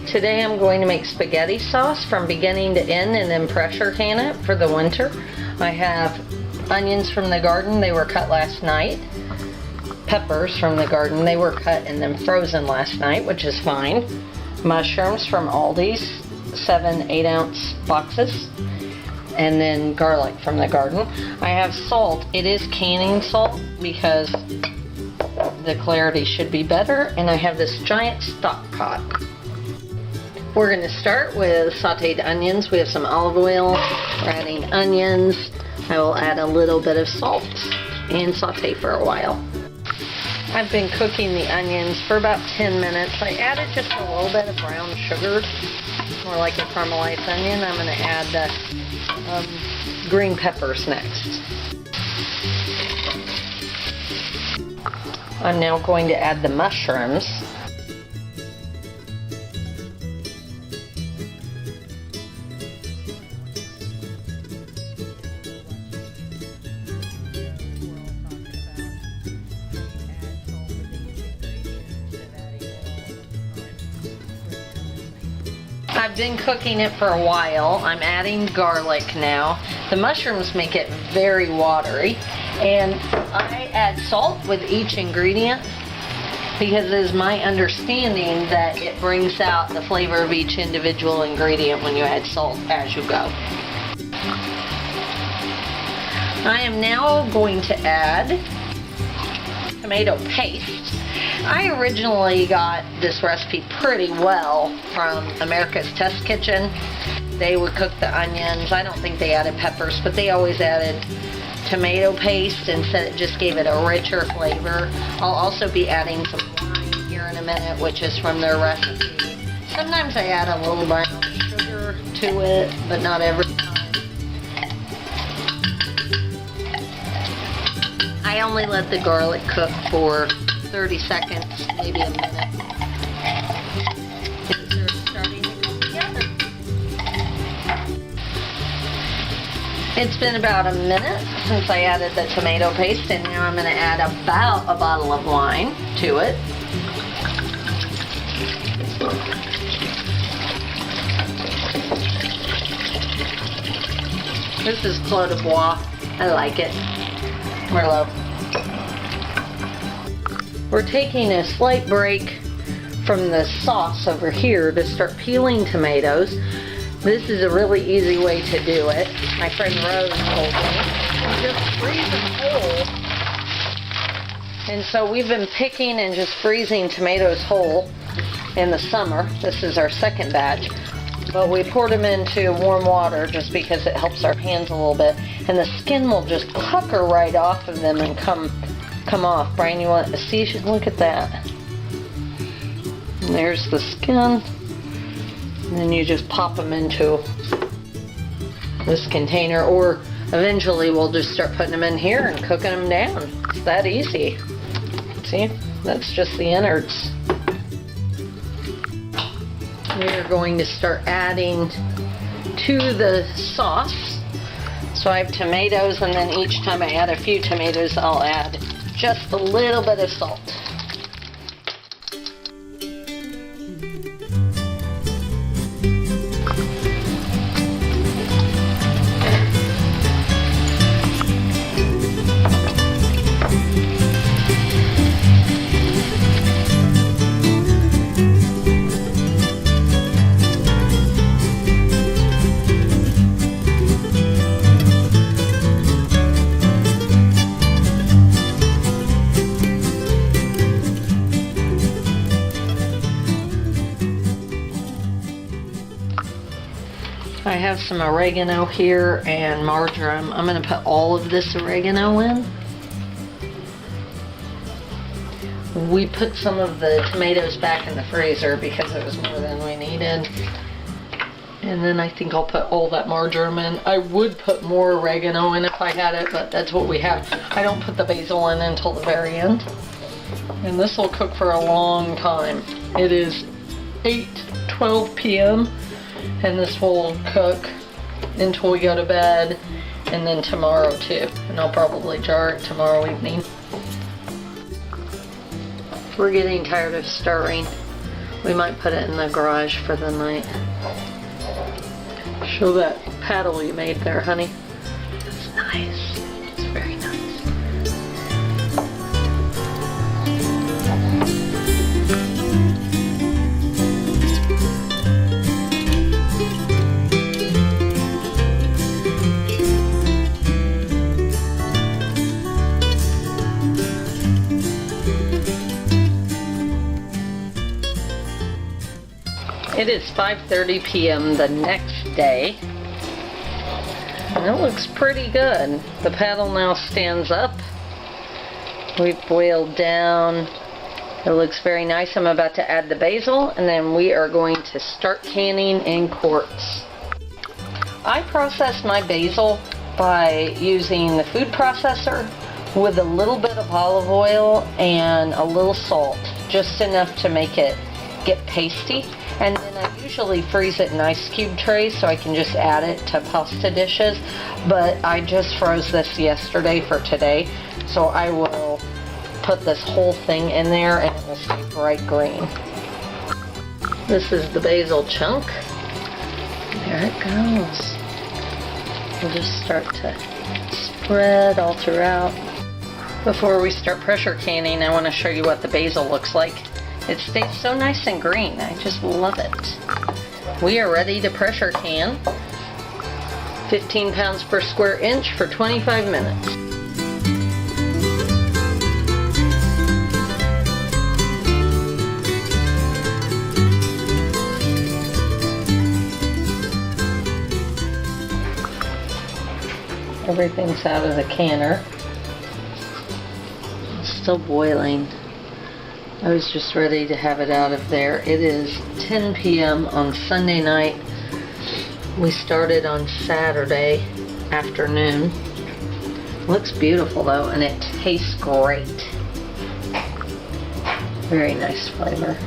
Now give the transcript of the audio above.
Today I'm going to make spaghetti sauce from beginning to end and then pressure can it for the winter. I have onions from the garden, they were cut last night. Peppers from the garden, they were cut and then frozen last night, which is fine. Mushrooms from Aldi's, 7 8-ounce boxes. And then garlic from the garden. I have salt. It is canning salt because the clarity should be better. And I have this giant stock pot. We're going to start with sauteed onions. We have some olive oil. We're adding onions. I will add a little bit of salt and saute for a while. I've been cooking the onions for about 10 minutes. I added just a little bit of brown sugar, more like a caramelized onion. I'm going to add the green peppers next. I'm now going to add the mushrooms. I've been cooking it for a while. I'm adding garlic now. The mushrooms make it very watery, and I add salt with each ingredient because it is my understanding that it brings out the flavor of each individual ingredient when you add salt as you go. I am now going to add tomato paste. I originally got this recipe pretty well from America's Test Kitchen. They would cook the onions. I don't think they added peppers, but they always added tomato paste and said it just gave it a richer flavor. I'll also be adding some wine here in a minute, which is from their recipe. Sometimes I add a little brown sugar to it, but not every time. I only let the garlic cook for 30 seconds, maybe a minute. Things are starting to come together. It's been about a minute since I added the tomato paste, and now I'm going to add about a bottle of wine to it. This is Clos de Bois. I like it. Merlot. We're taking a slight break from the sauce over here to start peeling tomatoes. This is a really easy way to do it. My friend Rose told me. You just freeze them whole. And so we've been picking and just freezing tomatoes whole in the summer. This is our second batch. But we poured them into warm water just because it helps our hands a little bit. And the skin will just pucker right off of them and come off. Brian, you want to see? Look at that. And there's the skin. And then you just pop them into this container, or eventually we'll just start putting them in here and cooking them down. It's that easy. See? That's just the innards. We're going to start adding to the sauce. So I have tomatoes, and then each time I add a few tomatoes, I'll add just a little bit of salt. I have some oregano here and marjoram. I'm going to put all of this oregano in. We put some of the tomatoes back in the freezer because it was more than we needed. And then I think I'll put all that marjoram in. I would put more oregano in if I had it, but that's what we have. I don't put the basil in until the very end. And this will cook for a long time. It is 8:12 p.m. and this will cook until we go to bed, and then tomorrow too. And I'll probably jar it tomorrow evening. We're getting tired of stirring. We might put it in the garage for the night. Show that paddle you made there, honey. It's nice. It's very nice. It is 5:30 p.m. the next day, and it looks pretty good. The paddle now stands up. We've boiled down. It looks very nice. I'm about to add the basil, and then we are going to start canning in quarts. I process my basil by using the food processor with a little bit of olive oil and a little salt, just enough to make it get pasty. And then I usually freeze it in ice cube trays so I can just add it to pasta dishes. But I just froze this yesterday for today, so I will put this whole thing in there and it will stay bright green. This is the basil chunk. There it goes. We'll just start to spread all throughout. Before we start pressure canning, I want to show you what the basil looks like. It stays so nice and green. I just love it. We are ready to pressure can. 15 pounds per square inch for 25 minutes. Everything's out of the canner. It's still boiling. I was just ready to have it out of there. It is 10 p.m. on Sunday night. We started on Saturday afternoon. Looks beautiful though, and it tastes great. Very nice flavor.